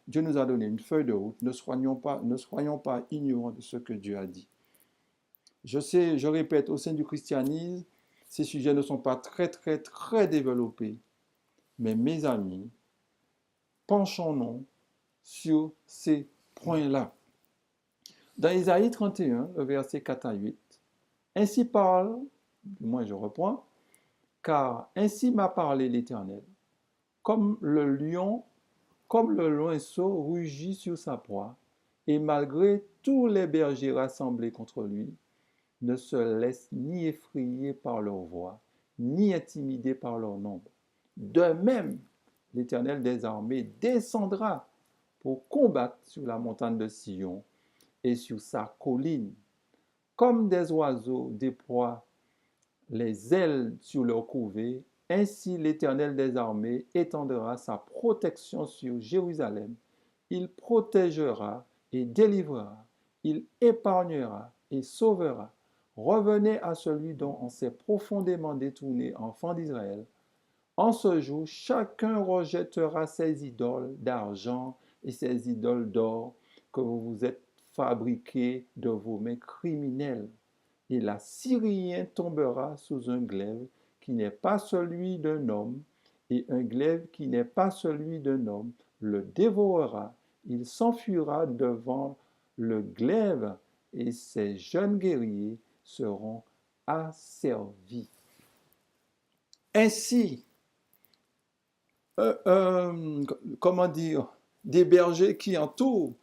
Dieu nous a donné une feuille de route. Ne soyons pas ignorants de ce que Dieu a dit. Je sais, je répète, au sein du christianisme, ces sujets ne sont pas très développés. Mais mes amis, penchons-nous sur ces points-là. Dans Isaïe 31, le verset 4 à 8, ainsi parle, du moins je reprends, car ainsi m'a parlé l'Éternel, comme le lionceau rugit sur sa proie, et malgré tous les bergers rassemblés contre lui, ne se laisse ni effrayer par leur voix, ni intimider par leur nombre. De même, l'Éternel des armées descendra pour combattre sur la montagne de Sion et sur sa colline. Comme des oiseaux déploient les ailes sur leur couvée, ainsi l'Éternel des armées étendra sa protection sur Jérusalem. Il protégera et délivrera, il épargnera et sauvera. Revenez à celui dont on s'est profondément détourné, enfants d'Israël. En ce jour, chacun rejettera ses idoles d'argent et ses idoles d'or que vous vous êtes fabriquées de vos mains criminelles. Et l'Assyrien tombera sous un glaive qui n'est pas celui d'un homme, et un glaive qui n'est pas celui d'un homme le dévorera. Il s'enfuira devant le glaive, et ses jeunes guerriers seront asservis. Ainsi, comment dire, des bergers qui entourent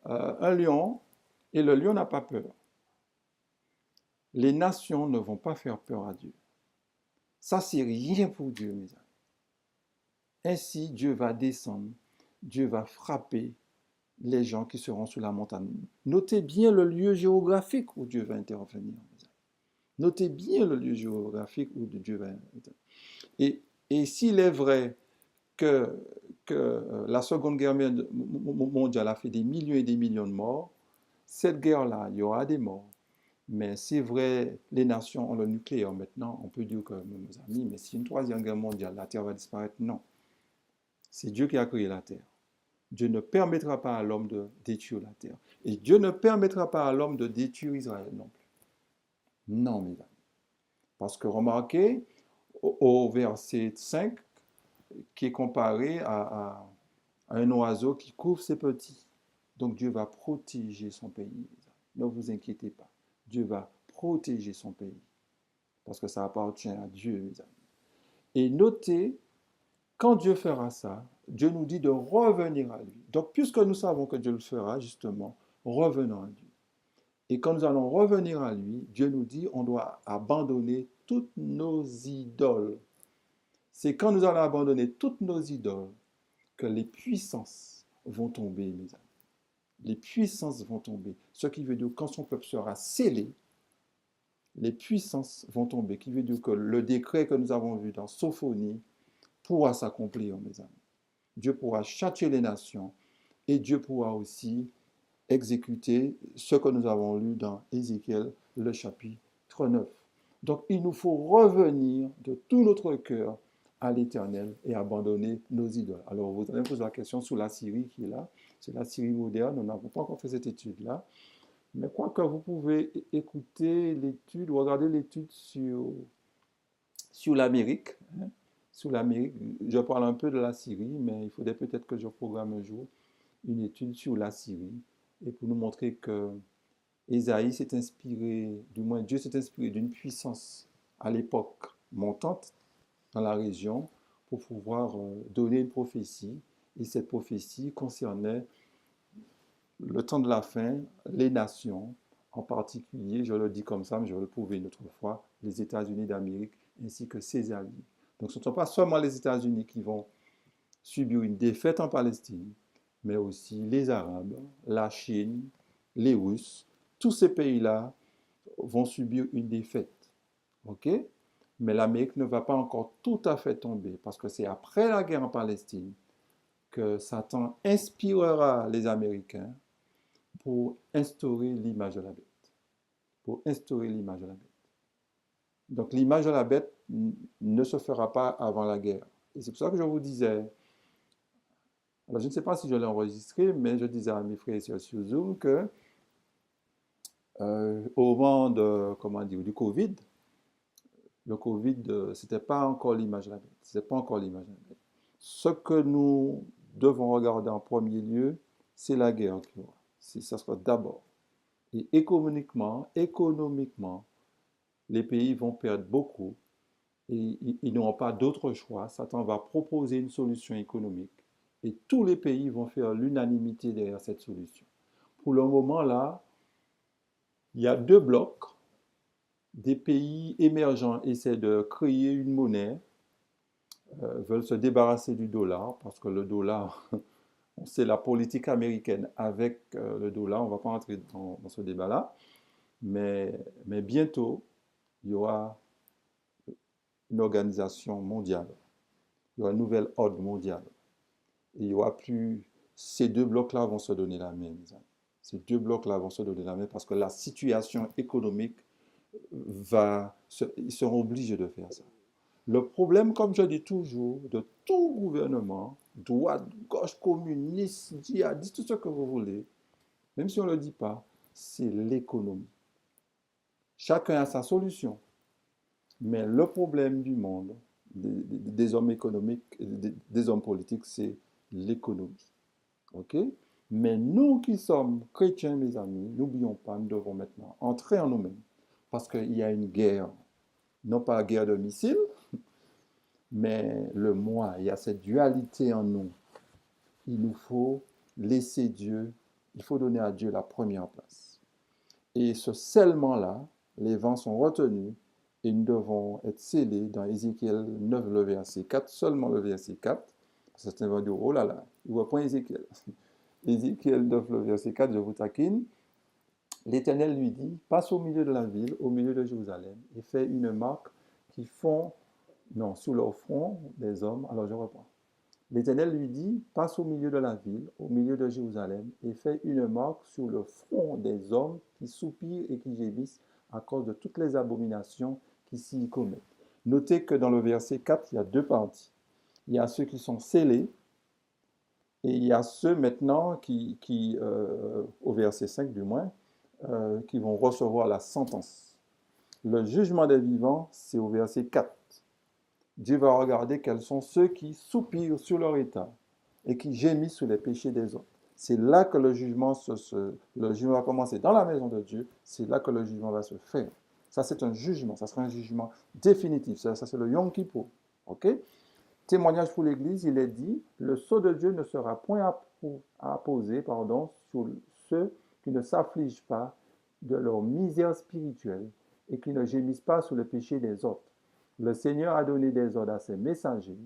un lion, et le lion n'a pas peur. Les nations ne vont pas faire peur à Dieu. Ça, c'est rien pour Dieu, mes amis. Ainsi, Dieu va descendre, Dieu va frapper les gens qui seront sur la montagne. Notez bien le lieu géographique où Dieu va intervenir. Notez bien le lieu géographique où Dieu va intervenir. Et s'il est vrai que la Seconde Guerre mondiale a fait des millions et des millions de morts, cette guerre-là, il y aura des morts. Mais c'est vrai, les nations ont le nucléaire maintenant. On peut dire que, mes amis, mais si une troisième guerre mondiale, la Terre va disparaître, non. C'est Dieu qui a créé la Terre. Dieu ne permettra pas à l'homme de détruire la Terre. Et Dieu ne permettra pas à l'homme de détruire Israël non plus. Non, mes amis. Parce que remarquez, au verset 5, qui est comparé à un oiseau qui couvre ses petits. Donc Dieu va protéger son pays. Ne vous inquiétez pas. Dieu va protéger son pays. Parce que ça appartient à Dieu, mes amis. Et notez, quand Dieu fera ça, Dieu nous dit de revenir à lui. Donc, puisque nous savons que Dieu le fera, justement, revenons à Dieu. Et quand nous allons revenir à lui, Dieu nous dit on doit abandonner toutes nos idoles. C'est quand nous allons abandonner toutes nos idoles que les puissances vont tomber, mes amis. Les puissances vont tomber. Ce qui veut dire que quand son peuple sera scellé, les puissances vont tomber. Ce qui veut dire que le décret que nous avons vu dans Sophonie pourra s'accomplir, mes amis. Dieu pourra châtier les nations et Dieu pourra aussi exécuter ce que nous avons lu dans Ézéchiel, le chapitre 9. Donc il nous faut revenir de tout notre cœur à l'Éternel et abandonner nos idoles. Alors vous allez me poser la question sur la Syrie qui est là. C'est la Syrie moderne, nous n'avons pas encore fait cette étude-là. Mais quoi que vous pouvez écouter l'étude, regarder l'étude sur l'Amérique. Hein, sur l'Amérique, je parle un peu de la Syrie, mais il faudrait peut-être que je programme un jour une étude sur la Syrie et pour nous montrer que Ésaïe s'est inspiré, du moins Dieu s'est inspiré d'une puissance à l'époque montante dans la région pour pouvoir donner une prophétie. Et cette prophétie concernait le temps de la fin, les nations, en particulier, je le dis comme ça, mais je vais le prouver une autre fois, les États-Unis d'Amérique ainsi que ses alliés. Donc ce ne sont pas seulement les États-Unis qui vont subir une défaite en Palestine, mais aussi les Arabes, la Chine, les Russes. Tous ces pays-là vont subir une défaite. OK? Mais l'Amérique ne va pas encore tout à fait tomber, parce que c'est après la guerre en Palestine que Satan inspirera les Américains pour instaurer l'image de la bête. Pour instaurer l'image de la bête. Donc l'image de la bête ne se fera pas avant la guerre. Et c'est pour ça que je vous disais, alors je ne sais pas si je l'ai enregistré, mais je disais à mes frères et sœurs sur Zoom que au moment de, comment dire, du Covid, le Covid, c'était pas encore l'image de la bête. C'était pas encore l'image de la bête. Ce que nous devons regarder en premier lieu, c'est la guerre qui aura. Ça sera d'abord. Et économiquement, les pays vont perdre beaucoup et ils n'auront pas d'autre choix. Satan va proposer une solution économique et tous les pays vont faire l'unanimité derrière cette solution. Pour le moment, là, il y a deux blocs. Des pays émergents essaient de créer une monnaie, veulent se débarrasser du dollar parce que le dollar, c'est la politique américaine avec le dollar. On ne va pas entrer dans ce débat-là. Mais bientôt, il y aura une organisation mondiale. Il y aura un nouvel ordre mondial. Et il y aura plus. Ces deux blocs-là vont se donner la main, mes amis. Ces deux blocs-là vont se donner la main parce que la situation économique ils seront obligés de faire ça. Le problème, comme je dis toujours, de tout gouvernement, droite, gauche, communiste, djihadiste, tout ce que vous voulez, même si on ne le dit pas, c'est l'économie. Chacun a sa solution. Mais le problème du monde, des hommes économiques, des hommes politiques, c'est l'économie. OK? Mais nous qui sommes chrétiens, mes amis, n'oublions pas, nous devons maintenant entrer en nous-mêmes. Parce qu'il y a une guerre, non pas la guerre de missiles, mais le moi, il y a cette dualité en nous. Il nous faut laisser Dieu, il faut donner à Dieu la première place. Et ce scellement-là, les vents sont retenus et nous devons être scellés dans Ézéchiel 9, le verset 4, seulement le verset 4. Certains vont dire, oh là là, il ne voit pas Ézéchiel. Ézéchiel 9, le verset 4, je vous taquine. L'Éternel lui dit, passe au milieu de la ville, au milieu de Jérusalem, et fais une marque qui fond, non, sous leur front des hommes. Alors je reprends. L'Éternel lui dit, passe au milieu de la ville, au milieu de Jérusalem, et fais une marque sur le front des hommes qui soupirent et qui gémissent à cause de toutes les abominations qui s'y commettent. Notez que dans le verset 4, il y a deux parties. Il y a ceux qui sont scellés, et il y a ceux maintenant au verset 5 du moins, qui vont recevoir la sentence. Le jugement des vivants, c'est au verset 4. Dieu va regarder quels sont ceux qui soupirent sur leur état et qui gémissent sur les péchés des autres. C'est là que le jugement va commencer. Dans la maison de Dieu, c'est là que le jugement va se faire. Ça, c'est un jugement. Ça sera un jugement définitif. Ça c'est le Yom Kippur. OK? Témoignage pour l'Église, il est dit, le sceau de Dieu ne sera point apposé sur ceux qui ne s'affligent pas de leur misère spirituelle et qui ne gémissent pas sur le péché des autres. Le Seigneur a donné des ordres à ses messagers,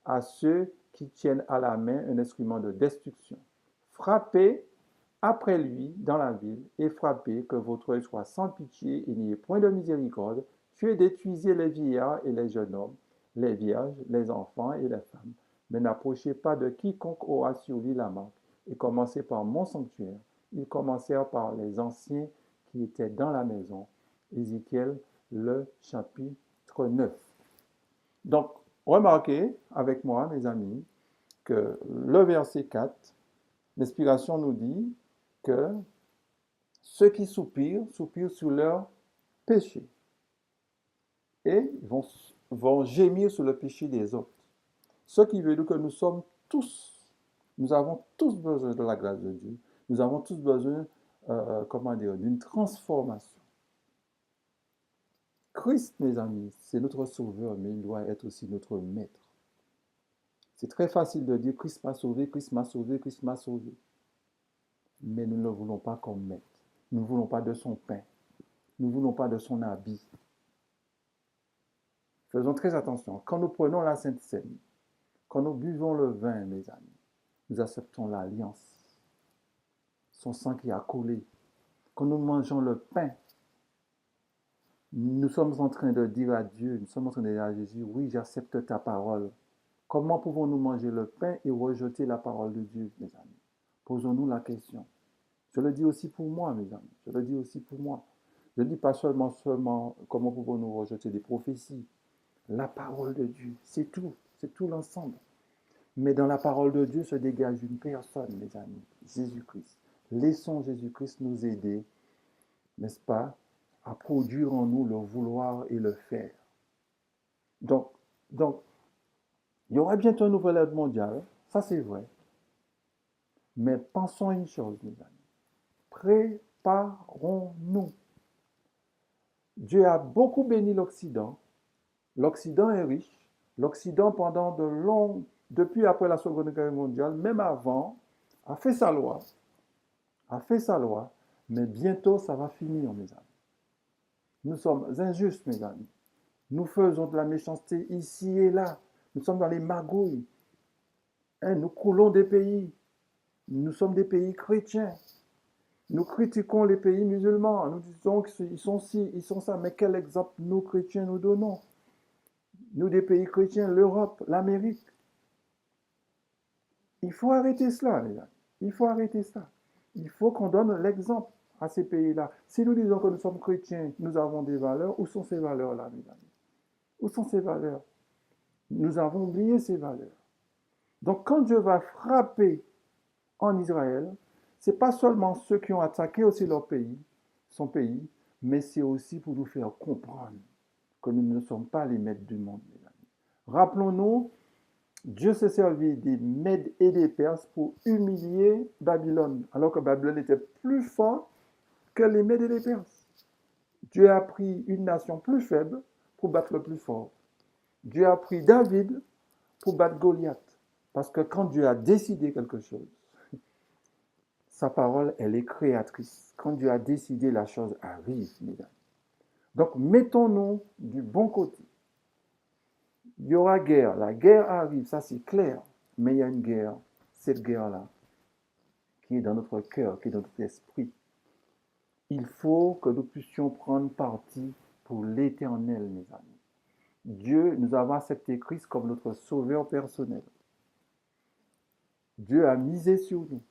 à ceux qui tiennent à la main un instrument de destruction. Frappez après lui dans la ville et frappez, que votre œil soit sans pitié et n'ayez point de miséricorde. Tuez, détruisez les vieillards et les jeunes hommes, les vierges, les enfants et les femmes, mais n'approchez pas de quiconque aura sur lui la marque, et commencez par mon sanctuaire. Ils commencèrent par les anciens qui étaient dans la maison. Ézéchiel, le chapitre 9. Donc, remarquez avec moi, mes amis, que le verset 4, l'inspiration nous dit que ceux qui soupirent, soupirent sur leur péché. Et vont gémir sur le péché des autres. Ce qui veut dire que nous avons tous besoin de la grâce de Dieu. Nous avons tous besoin, d'une transformation. Christ, mes amis, c'est notre sauveur, mais il doit être aussi notre maître. C'est très facile de dire Christ m'a sauvé, Christ m'a sauvé, Christ m'a sauvé. Mais nous ne le voulons pas comme maître. Nous ne voulons pas de son pain. Nous ne voulons pas de son habit. Faisons très attention. Quand nous prenons la Sainte Seine, quand nous buvons le vin, mes amis, nous acceptons l'alliance, son sang qui a coulé. Quand nous mangeons le pain, nous sommes en train de dire à Dieu, nous sommes en train de dire à Jésus, oui, j'accepte ta parole. Comment pouvons-nous manger le pain et rejeter la parole de Dieu, mes amis? Posons-nous la question. Je le dis aussi pour moi, mes amis. Je le dis aussi pour moi. Je ne dis pas seulement comment pouvons-nous rejeter des prophéties. La parole de Dieu, c'est tout l'ensemble. Mais dans la parole de Dieu se dégage une personne, mes amis, Jésus-Christ. Laissons Jésus-Christ nous aider, n'est-ce pas, à produire en nous le vouloir et le faire. Donc, il y aura bientôt un nouvel ordre mondial, ça c'est vrai. Mais pensons à une chose, mes amis. Préparons-nous. Dieu a beaucoup béni l'Occident. L'Occident est riche. L'Occident, depuis après la Seconde Guerre mondiale, même avant, a fait sa loi. Mais bientôt ça va finir, mes amis. Nous sommes injustes, mes amis. Nous faisons de la méchanceté ici et là. Nous sommes dans les magouilles. Nous coulons des pays. Nous sommes des pays chrétiens. Nous critiquons les pays musulmans. Nous disons qu'ils sont ci, ils sont ça. Mais quel exemple nous, chrétiens, nous donnons? Nous, des pays chrétiens, l'Europe, l'Amérique. Il faut arrêter cela, les amis. Il faut arrêter ça. Il faut qu'on donne l'exemple à ces pays-là. Si nous disons que nous sommes chrétiens, nous avons des valeurs, où sont ces valeurs-là, mes amis? Où sont ces valeurs? Nous avons oublié ces valeurs. Donc, quand Dieu va frapper en Israël, ce n'est pas seulement ceux qui ont attaqué aussi son pays, mais c'est aussi pour nous faire comprendre que nous ne sommes pas les maîtres du monde, mes amis. Rappelons-nous, Dieu s'est servi des Mèdes et des Perses pour humilier Babylone, alors que Babylone était plus fort que les Mèdes et les Perses. Dieu a pris une nation plus faible pour battre le plus fort. Dieu a pris David pour battre Goliath. Parce que quand Dieu a décidé quelque chose, sa parole, elle est créatrice. Quand Dieu a décidé, la chose arrive, mesdames. Donc, mettons-nous du bon côté. Il y aura guerre. La guerre arrive, ça c'est clair. Mais il y a une guerre, cette guerre-là, qui est dans notre cœur, qui est dans notre esprit. Il faut que nous puissions prendre parti pour l'éternel, mes amis. Dieu, nous avons accepté Christ comme notre sauveur personnel. Dieu a misé sur nous.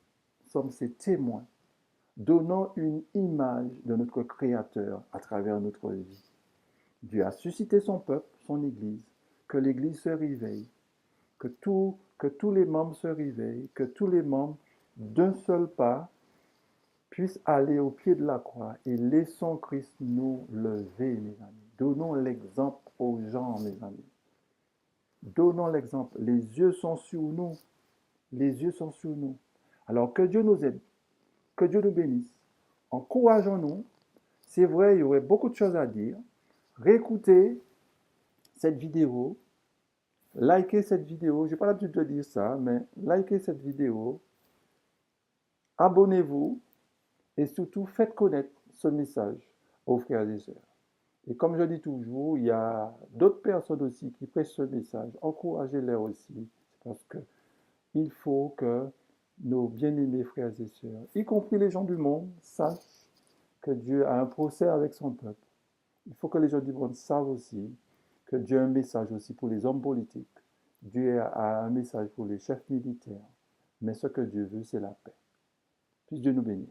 Nous sommes ses témoins. Donnons une image de notre Créateur à travers notre vie. Dieu a suscité son peuple, son Église, que l'Église se réveille, que tous les membres se réveillent, que tous les membres, d'un seul pas, puissent aller au pied de la croix et laissons Christ nous lever, mes amis. Donnons l'exemple aux gens, mes amis. Donnons l'exemple. Les yeux sont sur nous. Les yeux sont sur nous. Alors que Dieu nous aide, que Dieu nous bénisse. Encourageons-nous. C'est vrai, il y aurait beaucoup de choses à dire. Réécoutez cette vidéo. Likez cette vidéo. Je n'ai pas l'habitude de dire ça, mais likez cette vidéo. Abonnez-vous. Et surtout, faites connaître ce message aux frères et sœurs. Et comme je dis toujours, il y a d'autres personnes aussi qui prêchent ce message. Encouragez-les aussi. Parce qu'il faut que nos bien-aimés frères et sœurs, y compris les gens du monde, sachent que Dieu a un procès avec son peuple. Il faut que les gens du monde savent aussi que Dieu a un message aussi pour les hommes politiques. Dieu a un message pour les chefs militaires, mais ce que Dieu veut, c'est la paix. Puisse Dieu nous bénir.